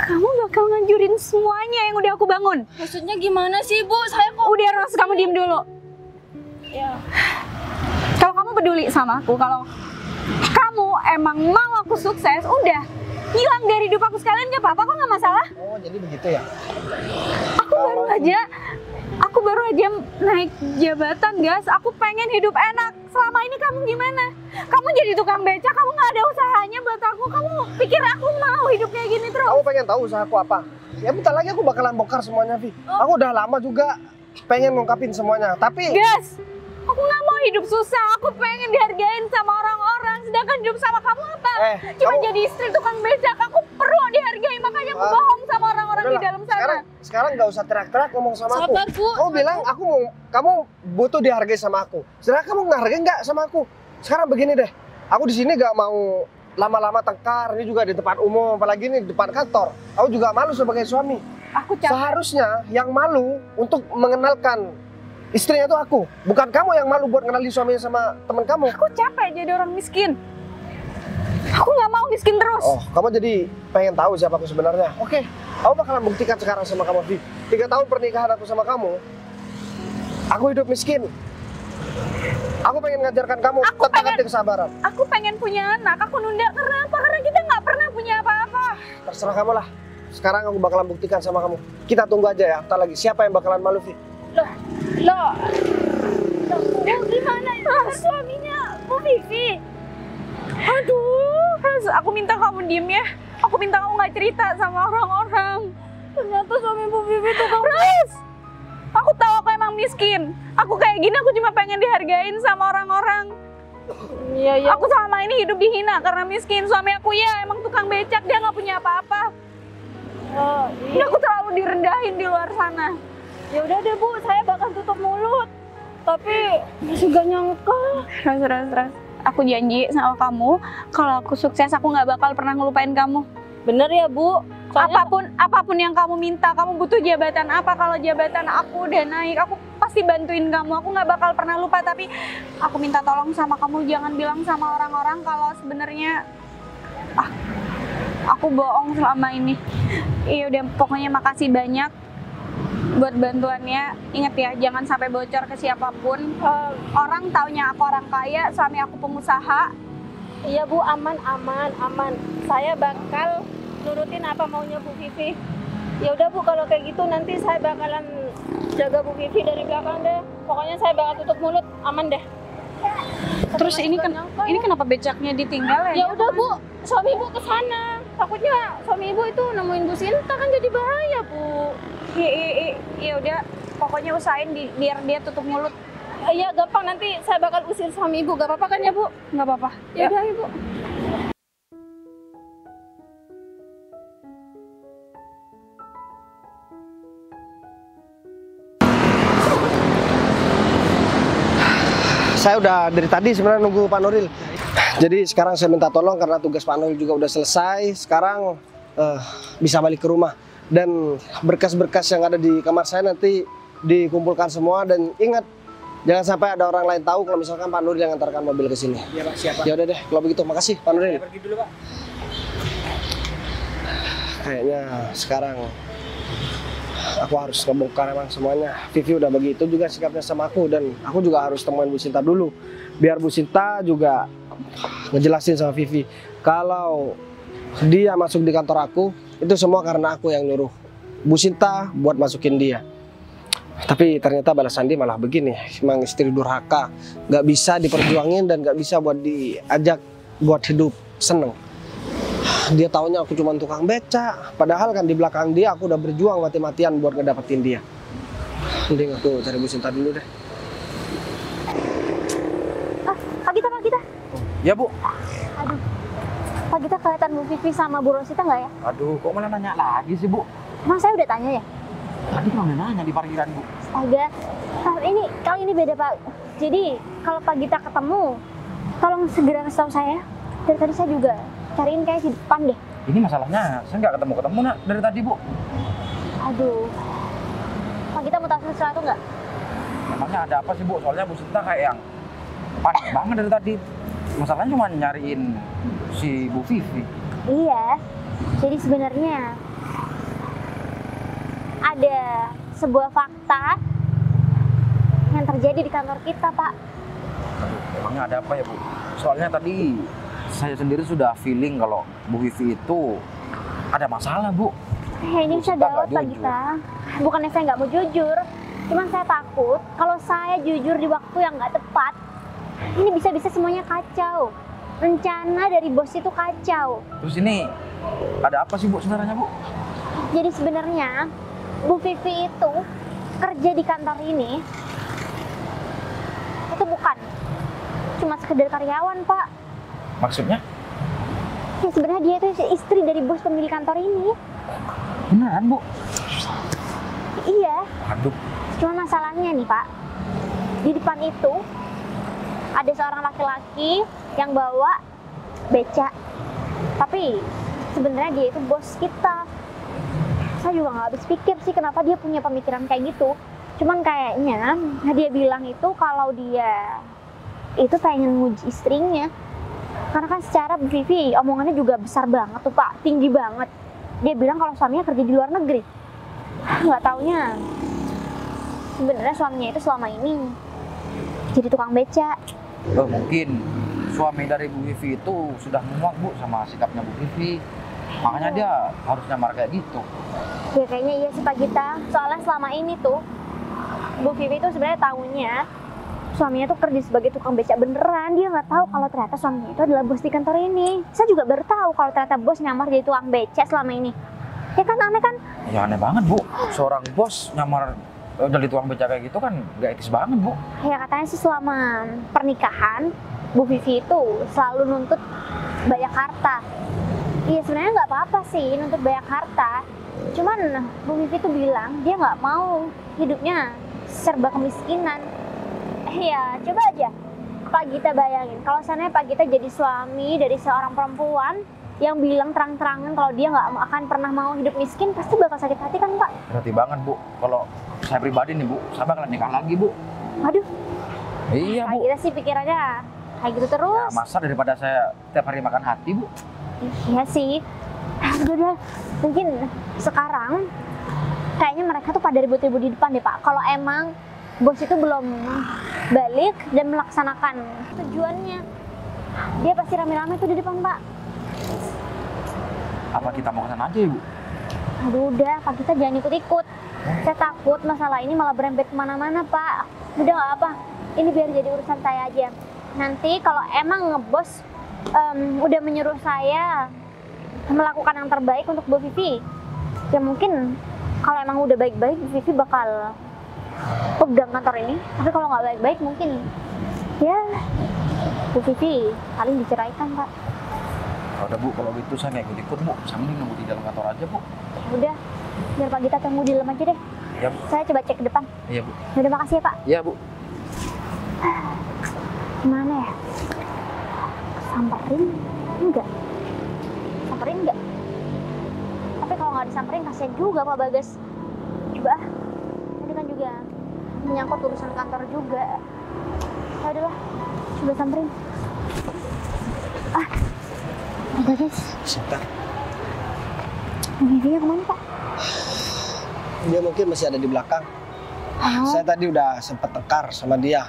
kamu bakal ngancurin semuanya yang udah aku bangun. Maksudnya gimana sih Bu? Saya kok... Udah Ros, kamu diem dulu. Ya. Kalau kamu peduli sama aku, kalau kamu emang mau aku sukses, udah hilang dari hidup aku sekalian gak apa-apa, kok gak masalah. Oh, jadi begitu ya? Aku baru aja naik jabatan, guys. Aku pengen hidup enak. Selama ini kamu gimana? Kamu jadi tukang beca, kamu gak ada usahanya buat aku. Kamu pikir aku mau hidup kayak gini terus? Kamu pengen tahu usaha aku apa? Ya bentar lagi aku bakalan bongkar semuanya, Vi. Aku udah lama juga pengen ngungkapin semuanya, tapi... Guys, aku gak mau hidup susah. Aku pengen dihargain sama orang-orang. Sedangkan hidup sama kamu apa? Cuma jadi istri tukang becak. Aku perlu dihargai, makanya aku bohong sama orang-orang di dalam sana. Sekarang nggak usah teriak-teriak ngomong sama aku. Sabar, Bu. Kamu bilang kamu butuh dihargai sama aku. Sedangkan kamu ngehargai nggak sama aku? Sekarang begini deh, aku di sini nggak mau lama-lama tengkar. Ini juga di tempat umum, apalagi ini di depan kantor. Aku juga malu sebagai suami. Aku capek. Seharusnya yang malu untuk mengenalkan istrinya itu aku, bukan kamu yang malu buat kenalin suaminya sama teman kamu. Aku capek jadi orang miskin. Aku nggak mau miskin terus. Oh, kamu jadi pengen tahu siapa aku sebenarnya? Oke, aku bakalan buktikan sekarang sama kamu, Vi. 3 tahun pernikahan aku sama kamu, aku hidup miskin. Aku pengen ngajarkan kamu tentang arti kesabaran. Aku pengen punya anak, aku nunda karena apa? Karena kita nggak pernah punya apa-apa. Terserah kamu lah. Sekarang aku bakalan buktikan sama kamu. Kita tunggu aja ya, entar lagi. Siapa yang bakalan malu, Vi? Loh, Bu gimana itu suaminya Bu Vivi? aduh, Ros, aku minta kamu diem ya. Aku minta kamu nggak cerita sama orang-orang. Ternyata suami Bu Vivi itu Ros, aku tahu aku emang miskin. Aku kayak gini, aku cuma pengen dihargain sama orang-orang. Iya. Aku selama ini hidup dihina karena miskin. Suami aku ya emang tukang becak, dia nggak punya apa-apa. Iya. Aku terlalu direndahin di luar sana. Ya udah deh Bu, saya bakal tutup mulut. Tapi masih gak nyangka. Ros. Aku janji sama kamu, kalau aku sukses aku nggak bakal pernah ngelupain kamu. Bener ya Bu? Soalnya... Apapun yang kamu minta, kamu butuh jabatan apa, kalau jabatan aku udah naik, aku pasti bantuin kamu. Aku nggak bakal pernah lupa, tapi aku minta tolong sama kamu, jangan bilang sama orang-orang kalau sebenarnya aku bohong selama ini. Iya udah, pokoknya makasih banyak buat bantuannya. Ingat ya, jangan sampai bocor ke siapapun. Orang taunya aku orang kaya, suami aku pengusaha. Iya Bu, aman. Saya bakal nurutin apa maunya Bu Vivi. Ya udah Bu, kalau kayak gitu nanti saya bakalan jaga Bu Vivi dari belakang deh. Pokoknya saya bakal tutup mulut, aman deh. Terus ini kenapa becaknya ditinggal Ya udah Bu, suami Bu kesana. Takutnya suami Ibu itu nemuin Bu Sinta, kan jadi bahaya Bu. Iya udah, pokoknya usahain biar dia tutup mulut. Iya gampang, nanti saya bakal usir suami Ibu. Gak apa-apa kan ya Bu? Nggak apa-apa. Ya udah Ibu. Saya udah dari tadi sebenarnya nunggu Pak Nuril. Jadi sekarang saya minta tolong karena tugas Pak Nuril juga udah selesai. Sekarang bisa balik ke rumah. Dan berkas-berkas yang ada di kamar saya nanti dikumpulkan semua. Dan ingat, Jangan sampai ada orang lain tahu kalau misalkan Pak Nuril yang antarkan mobil ke sini. Iya Pak, siap Pak. Ya udah deh, kalau begitu makasih Pak Nuril. Saya pergi dulu Pak. Kayaknya sekarang aku harus ngebongkar emang semuanya. Vivi udah begitu juga sikapnya sama aku, dan aku juga harus temuin Bu Sinta dulu. Biar Bu Sinta juga ngejelasin sama Vivi kalau dia masuk di kantor aku itu semua karena aku yang nyuruh Bu Sinta buat masukin dia. Tapi ternyata balasan dia malah begini, emang istri durhaka, nggak bisa diperjuangin dan nggak bisa buat diajak buat hidup seneng. Dia taunya aku cuma tukang beca, padahal kan di belakang dia aku udah berjuang mati-matian buat ngedapetin dia. Mending aku cari Bu Sinta dulu deh. Pak Gita. Ya Bu. Aduh, Pak Gita kelihatan Bu Vivi sama Bu Rosita nggak ya? Aduh, kok malah nanya lagi sih Bu? Emang saya udah tanya ya? Tadi kan udah nanya di parkiran Bu. Astaga, kali ini beda Pak. Jadi kalau Pak Gita ketemu, tolong segera kasih tahu saya. Dari tadi saya juga cariin kayak di depan deh. Ini masalahnya, saya nggak ketemu nak dari tadi Bu. Aduh, Pak Gita mau tahu sesuatu nggak? Memangnya ada apa sih Bu? Soalnya Bu Sinta kayak yang panik banget dari tadi. Masalahnya cuma nyariin si Bu Vivi. Iya, jadi sebenarnya ada sebuah fakta yang terjadi di kantor kita, Pak. Aduh, emangnya ada apa ya Bu? Soalnya tadi saya sendiri sudah feeling kalau Bu Vivi itu ada masalah Bu. Ini bisa Sinta jawab nggak Pak jujur. Gita. Bukannya saya nggak mau jujur, cuman saya takut kalau saya jujur di waktu yang nggak tepat, ini bisa-bisa semuanya kacau. Rencana dari bos itu kacau. Terus ini ada apa sih Bu sebenarnya Bu? Jadi sebenarnya Bu Vivi itu kerja di kantor ini itu bukan cuma sekedar karyawan, Pak. Maksudnya? Ya sebenarnya dia itu istri dari bos pemilik kantor ini. Beneran Bu? Iya, Aduh, cuma masalahnya nih, Pak. Di depan itu ada seorang laki-laki yang bawa beca. Tapi sebenarnya dia itu bos kita. Saya juga nggak habis pikir sih kenapa dia punya pemikiran kayak gitu. Cuman kayaknya dia bilang itu kalau dia itu pengen nguji istrinya. Karena kan secara Bu Vivi omongannya juga besar banget tuh Pak, tinggi banget. Dia bilang kalau suaminya kerja di luar negeri. Nggak taunya sebenarnya suaminya itu selama ini jadi tukang beca. mungkin suami dari Bu Vivi itu sudah muak Bu sama sikapnya Bu Vivi. Makanya dia harus nyamar kayak gitu. Ya kayaknya iya sih Pak Gita. Soalnya selama ini tuh Bu Vivi itu sebenarnya tahunya suaminya tuh kerja sebagai tukang beca beneran. Dia nggak tahu kalau ternyata suaminya itu adalah bos di kantor ini. Saya juga baru tahu kalau ternyata bos nyamar jadi tukang beca selama ini. Ya kan aneh kan? Ya aneh banget Bu. Seorang bos nyamar jadi tukang beca kayak gitu kan gak etis banget Bu. Ya katanya sih selama pernikahan Bu Vivi itu selalu nuntut banyak harta. Iya sebenarnya nggak apa-apa sih nuntut banyak harta. Cuman Bu Vivi tuh bilang dia nggak mau hidupnya serba kemiskinan. Ya coba aja Pak Gita bayangin kalau seandainya Pak Gita jadi suami dari seorang perempuan yang bilang terang-terangan kalau dia nggak akan pernah mau hidup miskin, pasti bakal sakit hati kan Pak? Berarti banget Bu. Kalau saya pribadi nih Bu, saya bakalan nikah lagi Bu. Waduh, Iya Pak Bu. Gita sih pikirannya kayak gitu terus. Ya, masa daripada saya tiap hari makan hati Bu. Iya sih. Udah, mungkin sekarang kayaknya mereka tuh pada ribut-ribut di depan deh Pak. Kalau emang bos itu belum balik dan melaksanakan tujuannya, dia pasti rame-rame tuh di depan Pak. Apa kita mau kesana aja ya Bu? Aduh udah, Pak kita jangan ikut-ikut. Saya takut masalah ini malah berembet kemana-mana Pak. Udah nggak apa, ini biar jadi urusan saya aja. Nanti kalau emang ngebos udah menyuruh saya melakukan yang terbaik untuk Bu Vivi, ya mungkin kalau emang udah baik-baik Bu Vivi bakal pegang kantor ini. Tapi kalau nggak baik-baik mungkin ya Bu Vivi paling diceraikan Pak. Udah Bu, kalau gitu saya nggak ikut-ikut Bu. Saya mending nunggu di dalam kantor aja Bu. Udah, biar Pak Gita tunggu di dalam aja deh. Iya Bu. Saya coba cek ke depan. Iya Bu. Udah makasih ya Pak. Iya Bu. Gimana ya? Samperin? Enggak. Samperin enggak? Tapi kalau nggak disamperin kasihan juga Pak Bagas. Coba, tadi kan juga menyangkut urusan kantor juga. Ya udahlah, coba samperin. Pak Bagas, Sinta, Bu Vivinya kemana Pak? dia mungkin masih ada di belakang. Saya tadi udah sempat tekar sama dia.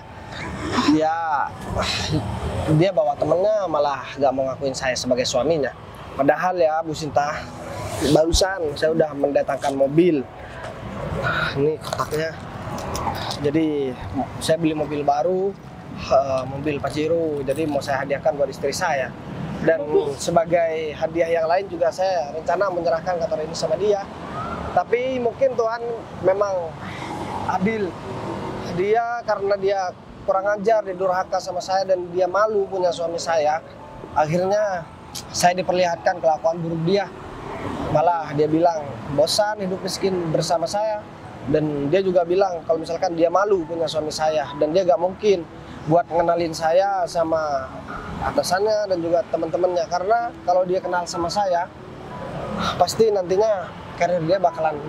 Dia bawa temennya malah gak mau ngakuin saya sebagai suaminya. Padahal ya Bu Sinta, barusan saya udah mendatangkan mobil. Ini kotaknya. Jadi saya beli mobil baru, mobil Pajero. Jadi mau saya hadiahkan buat istri saya. Dan sebagai hadiah yang lain juga saya rencana menyerahkan kantor ini sama dia. Tapi mungkin Tuhan memang adil. Karena dia kurang ajar, dia durhaka sama saya dan dia malu punya suami saya. Akhirnya saya diperlihatkan kelakuan buruk dia. Malah dia bilang bosan hidup miskin bersama saya. Dan dia juga bilang kalau misalkan dia malu punya suami saya. Dan dia gak mungkin buat ngenalin saya sama atasannya dan juga teman-temannya. Karena kalau dia kenal sama saya, pasti nantinya karir dia bakalan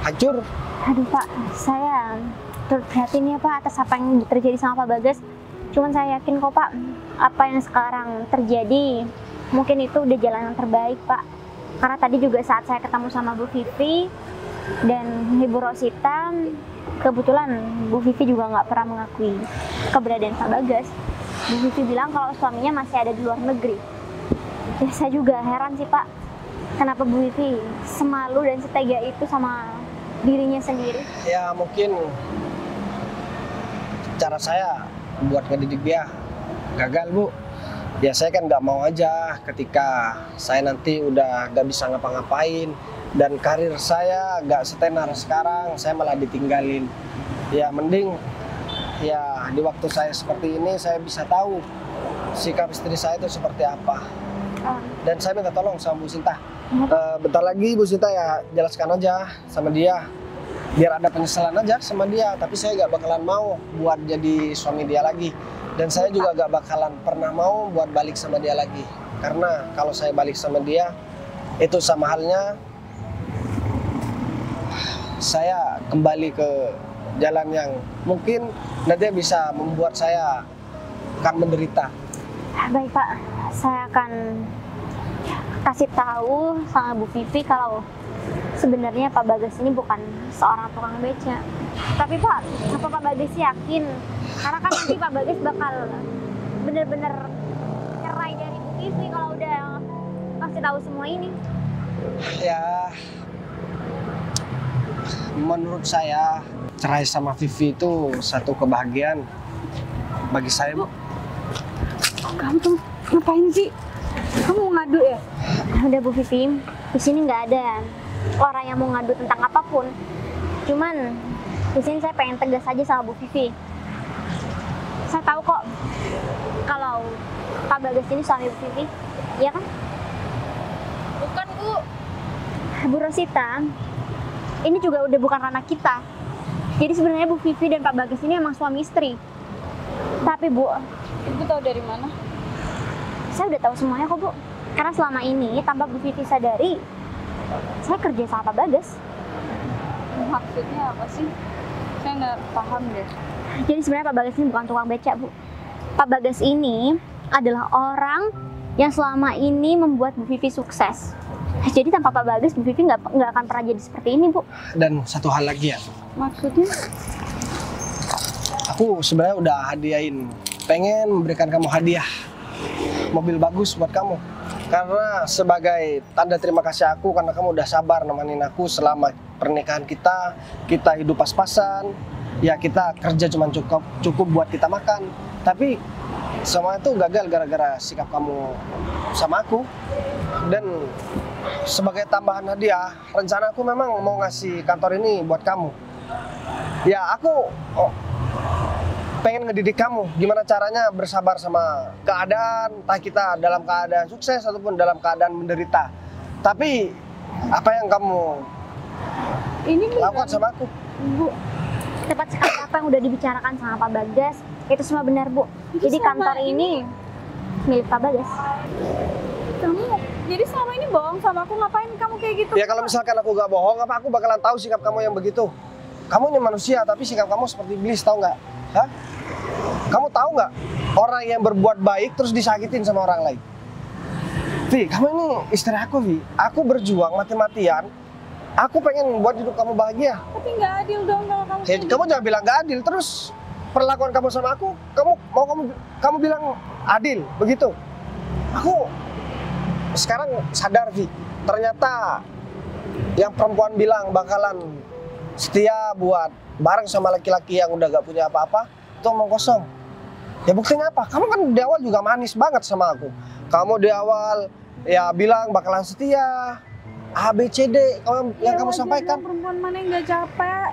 hancur. Aduh Pak, saya turut prihatin ya Pak atas apa yang terjadi sama Pak Bagas. Cuman saya yakin kok Pak, apa yang sekarang terjadi mungkin itu udah jalan yang terbaik Pak. Karena tadi juga saat saya ketemu sama Bu Vivi dan Ibu Rosita, kebetulan Bu Vivi juga nggak pernah mengakui keberadaan Pak Bagas. Bu Vivi bilang kalau suaminya masih ada di luar negeri. Ya saya juga heran sih Pak, kenapa Bu Vivi semalu dan setega itu sama dirinya sendiri. Ya mungkin cara saya buat ngedidik dia gagal Bu. Ya saya kan nggak mau aja ketika saya nanti udah nggak bisa ngapa-ngapain dan karir saya nggak setenar sekarang, saya malah ditinggalin. Ya mending ya di waktu saya seperti ini saya bisa tahu sikap istri saya itu seperti apa. Dan saya minta tolong sama Bu Sinta. Bentar lagi Bu Sinta ya jelaskan aja sama dia. Biar ada penyesalan aja sama dia. Tapi saya gak bakalan mau buat jadi suami dia lagi. Dan saya juga gak bakalan pernah mau buat balik sama dia lagi. Karena kalau saya balik sama dia, itu sama halnya saya kembali ke jalan yang mungkin nanti bisa membuat saya akan menderita. Baik Pak, saya akan kasih tahu sama Bu Vivi kalau sebenarnya Pak Bagas ini bukan seorang tukang beca. Tapi Pak, apa Pak Bagas yakin? Karena kan nanti Pak Bagas bakal bener-bener cerai dari Bu Vivi kalau udah kasih tahu semua ini. Ya, menurut saya cerai sama Vivi itu satu kebahagiaan bagi saya Bu. Kamu tuh ngapain sih? Kamu mau ngadu ya? Udah Bu Vivi, di sini nggak ada orang yang mau ngadu tentang apapun. Cuman di sini saya pengen tegas aja sama Bu Vivi. Saya tahu kok kalau Pak Bagas ini suami Bu Vivi, iya kan? Bukan Bu. Bu Rosita, ini juga udah bukan ranah kita. Jadi sebenarnya Bu Vivi dan Pak Bagas ini emang suami istri. Tapi Bu, Ibu tahu dari mana? saya udah tahu semuanya kok Bu. Karena selama ini tanpa Bu Vivi sadari, saya kerja sama Pak Bagas. Maksudnya apa sih? Saya nggak paham deh. Jadi sebenarnya Pak Bagas ini bukan tukang beca Bu. Pak Bagas ini adalah orang yang selama ini membuat Bu Vivi sukses. Jadi tanpa Pak Bagas, Bu Vivi nggak akan pernah jadi seperti ini Bu. Dan satu hal lagi ya, Maksudnya? aku sebenarnya udah hadiahin, pengen memberikan kamu hadiah mobil bagus buat kamu. Karena sebagai tanda terima kasih aku karena kamu udah sabar nemenin aku selama pernikahan kita hidup pas-pasan. Ya kita kerja cuma cukup buat kita makan. Tapi semua itu gagal gara-gara sikap kamu sama aku. Dan sebagai tambahan hadiah, rencana aku memang mau ngasih kantor ini buat kamu. Ya aku pengen ngedidik kamu gimana caranya bersabar sama keadaan, entah kita dalam keadaan sukses ataupun dalam keadaan menderita. Tapi apa yang kamu lakukan sama aku? Bu, tepat sekali apa yang udah dibicarakan sama Pak Bagas, itu semua benar Bu. Jadi kantor ini milik Pak Bagas. Kamu jadi selama ini bohong sama aku, ngapain kamu kayak gitu? Ya kalau misalkan aku gak bohong, apa aku bakalan tahu sikap kamu yang begitu? Kamu ini manusia, tapi sikap kamu seperti iblis, tahu nggak? Hah? Kamu tahu nggak? Orang yang berbuat baik terus disakitin sama orang lain. Vi, kamu ini istri aku, Vi. Aku berjuang mati-matian. Aku pengen buat hidup kamu bahagia. Tapi nggak adil dong kalau kamu. Kamu jangan bilang nggak adil. Terus perlakuan kamu sama aku, kamu bilang adil, begitu? Aku sekarang sadar, Vi. Ternyata yang perempuan bilang bakalan setia buat bareng sama laki-laki yang udah gak punya apa-apa, itu omong kosong. Ya buktinya apa? Kamu kan di awal juga manis banget sama aku. Kamu di awal ya bilang bakalan setia, A, B, C, D yang kamu sampaikan. Perempuan mana yang gak capek?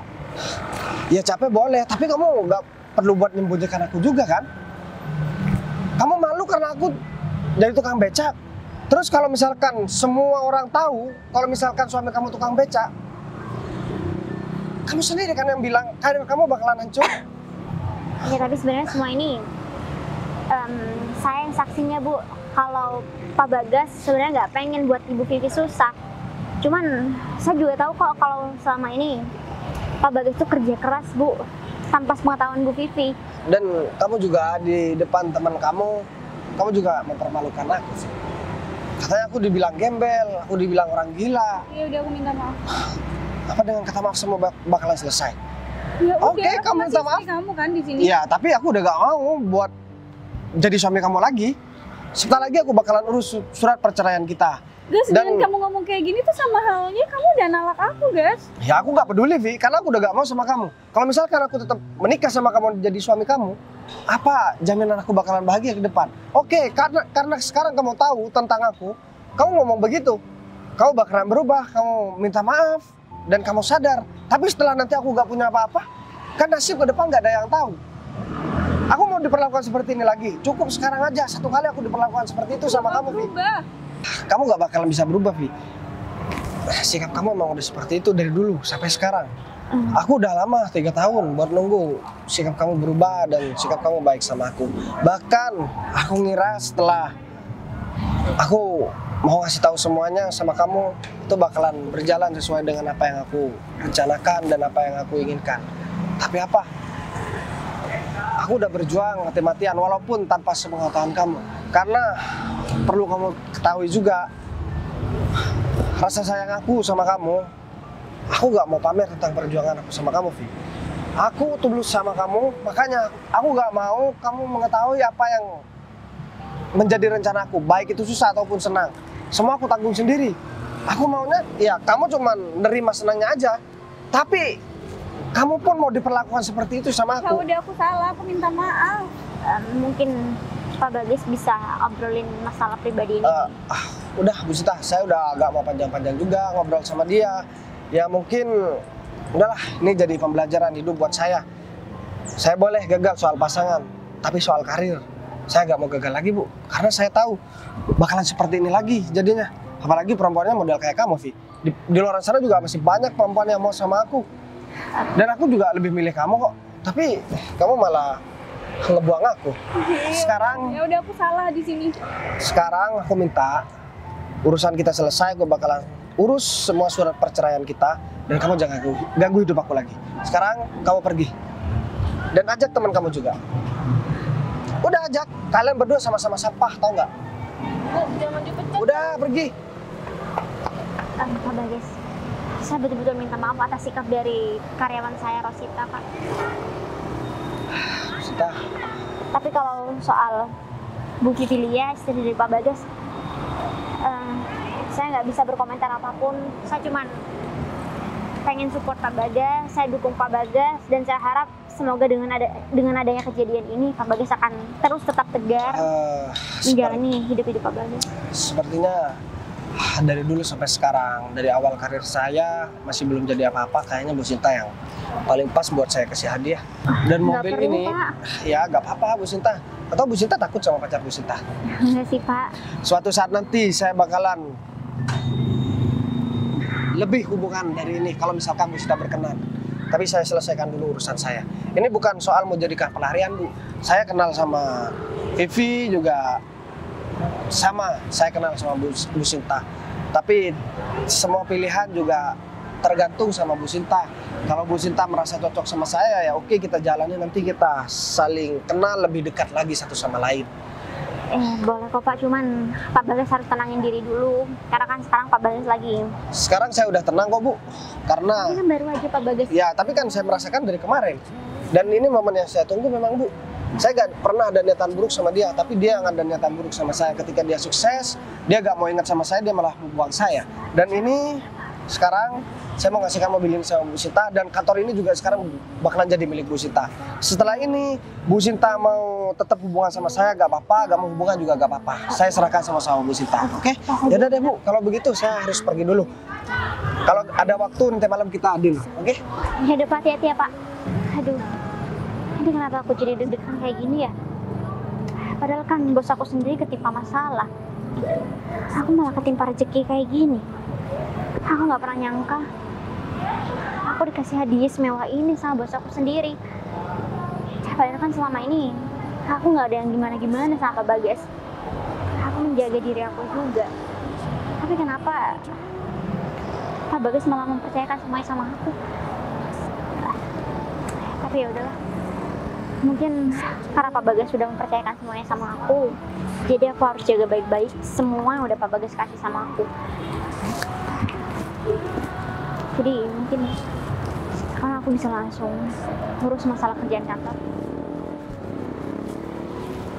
Ya capek boleh, tapi kamu gak perlu buat menyembunyikan aku juga kan? Kamu malu karena aku jadi tukang becak. Terus kalau misalkan semua orang tahu, kalau misalkan suami kamu tukang becak, kamu sendiri kan yang bilang karir kamu bakalan hancur. Ya tapi sebenarnya semua ini saya yang saksinya, Bu. Kalau Pak Bagas sebenarnya nggak pengen buat Ibu Vivi susah. Cuman saya juga tahu kok kalau selama ini Pak Bagas itu kerja keras, Bu, tanpa sepengetahuan Bu Vivi. Dan kamu juga di depan teman kamu juga mempermalukan aku sih. Katanya aku dibilang gembel, aku dibilang orang gila. Ya udah, aku minta maaf. Apa dengan kata maaf semua bakalan selesai? Ya udah, Oke, kamu minta maaf. Kamu kan di sini. Iya, tapi aku udah gak mau buat jadi suami kamu lagi. Sebentar lagi aku bakalan urus surat perceraian kita. Gas, dengan kamu ngomong kayak gini tuh sama halnya kamu udah nalak aku, Gas. Ya aku gak peduli, Vi, karena aku udah gak mau sama kamu. Kalau misalkan aku tetap menikah sama kamu jadi suami kamu, apa jaminan aku bakalan bahagia ke depan? Oke, karena sekarang kamu tahu tentang aku, kamu ngomong begitu. Kamu bakalan berubah, kamu minta maaf, dan kamu sadar. Tapi setelah nanti aku gak punya apa-apa, kan nasib ke depan gak ada yang tahu. Aku mau diperlakukan seperti ini lagi. Cukup sekarang aja, satu kali aku diperlakukan seperti itu sama kamu, Vi. Kamu gak bakalan bisa berubah, Vi. Sikap kamu emang udah seperti itu dari dulu sampai sekarang. Aku udah lama, 3 tahun buat nunggu sikap kamu berubah dan sikap kamu baik sama aku. Bahkan aku ngira setelah aku mau ngasih tahu semuanya sama kamu, itu bakalan berjalan sesuai dengan apa yang aku rencanakan dan apa yang aku inginkan. Tapi apa? Aku udah berjuang mati-matian walaupun tanpa sepengetahuan kamu. Karena perlu kamu ketahui juga, rasa sayang aku sama kamu, aku gak mau pamer tentang perjuangan aku sama kamu, Vi. Aku tulus sama kamu, makanya aku gak mau kamu mengetahui apa yang menjadi rencana aku, baik itu susah ataupun senang. Semua aku tanggung sendiri. Aku maunya, ya kamu cuma nerima senangnya aja. Tapi kamu pun mau diperlakukan seperti itu sama aku. Ya udah, aku salah, aku minta maaf. Mungkin Pak Bagas bisa obrolin masalah pribadi ini. Udah, Bu Sita, saya udah gak mau panjang-panjang juga ngobrol sama dia. Ya mungkin, udahlah, ini jadi pembelajaran hidup buat saya. Saya boleh gagal soal pasangan, tapi soal karir, saya gak mau gagal lagi, Bu. Karena saya tahu bakalan seperti ini lagi jadinya. Apalagi perempuannya model kayak kamu, Vi. Di luar sana juga masih banyak perempuan yang mau sama aku. Dan aku juga lebih milih kamu kok. Tapi kamu malah ngebuang aku. Sekarang, ya udah, aku salah di sini. Sekarang aku minta urusan kita selesai, gue bakalan urus semua surat perceraian kita dan kamu jangan ganggu hidup aku lagi. Sekarang kamu pergi dan ajak teman kamu juga. Udah ajak, kalian berdua sama-sama sampah, tau nggak? Jangan dipecat. Udah pergi. Pak Bagas, saya betul-betul minta maaf atas sikap dari karyawan saya, Rosita, Pak. Rosita. Tapi kalau soal Bu Vivi Lia, istri dari Pak Bagas, saya nggak bisa berkomentar apapun. Saya cuman pengen support Pak Bagas, saya dukung Pak Bagas, dan saya harap semoga dengan adanya kejadian ini Pak Bagas akan terus tetap tegar menjalani hidup Pak Bagas. Sepertinya dari dulu sampai sekarang, dari awal karir saya masih belum jadi apa-apa, kayaknya Bu Sinta yang paling pas buat saya kasih hadiah. Dan mobil perlu, ini, Pak. Ya gak apa-apa Bu Sinta. Atau Bu Sinta takut sama pacar Bu Sinta? Enggak sih, Pak. Suatu saat nanti saya bakalan lebih hubungan dari ini kalau misalkan Bu Sinta berkenan. Tapi saya selesaikan dulu urusan saya. Ini bukan soal mau jadikan pelarian, Bu. Saya kenal sama Vivi juga sama, saya kenal sama Bu Sinta. Tapi semua pilihan juga tergantung sama Bu Sinta. Kalau Bu Sinta merasa cocok sama saya, ya oke kita jalani, nanti kita saling kenal lebih dekat lagi satu sama lain. Boleh kok Pak, cuman Pak Bagas harus tenangin diri dulu. Karena kan sekarang Pak Bagas lagi. Sekarang saya udah tenang kok Bu, karena Ini kan baru aja Pak Bagas. ya tapi kan saya merasakan dari kemarin. Dan ini momen yang saya tunggu memang Bu. Saya gak pernah ada niatan buruk sama dia, tapi dia yang ada niatan buruk sama saya. Ketika dia sukses, dia gak mau ingat sama saya, dia malah membuang saya. Dan ini sekarang saya mau ngasihkan mobil ini sama Bu Sinta, dan kantor ini juga sekarang bakalan jadi milik Bu Sinta. Setelah ini Bu Sinta mau tetap hubungan sama saya gak apa-apa, gak mau hubungan juga gak apa-apa. Saya serahkan sama Bu Sinta, oke? Yaudah deh Bu, kalau begitu saya harus pergi dulu. Kalau ada waktu nanti malam kita adil, oke? Ya udah Pak, hati-hati ya Pak. Aduh, ini kenapa aku jadi deg-degan kayak gini ya? Padahal kan bos aku sendiri ketimpa masalah. Aku malah ketimpa rezeki kayak gini. Aku nggak pernah nyangka aku dikasih hadiah semewah ini sama bos aku sendiri. Padahal kan selama ini aku nggak ada yang gimana-gimana sama Pak Bagas. Aku menjaga diri aku juga. Tapi kenapa Pak Bagas malah mempercayakan semuanya sama aku? Tapi ya udahlah. Mungkin karena Pak Bagas sudah mempercayakan semuanya sama aku, jadi aku harus jaga baik-baik semua yang udah Pak Bagas kasih sama aku. Jadi mungkin sekarang aku bisa langsung ngurus masalah kerjaan kantor.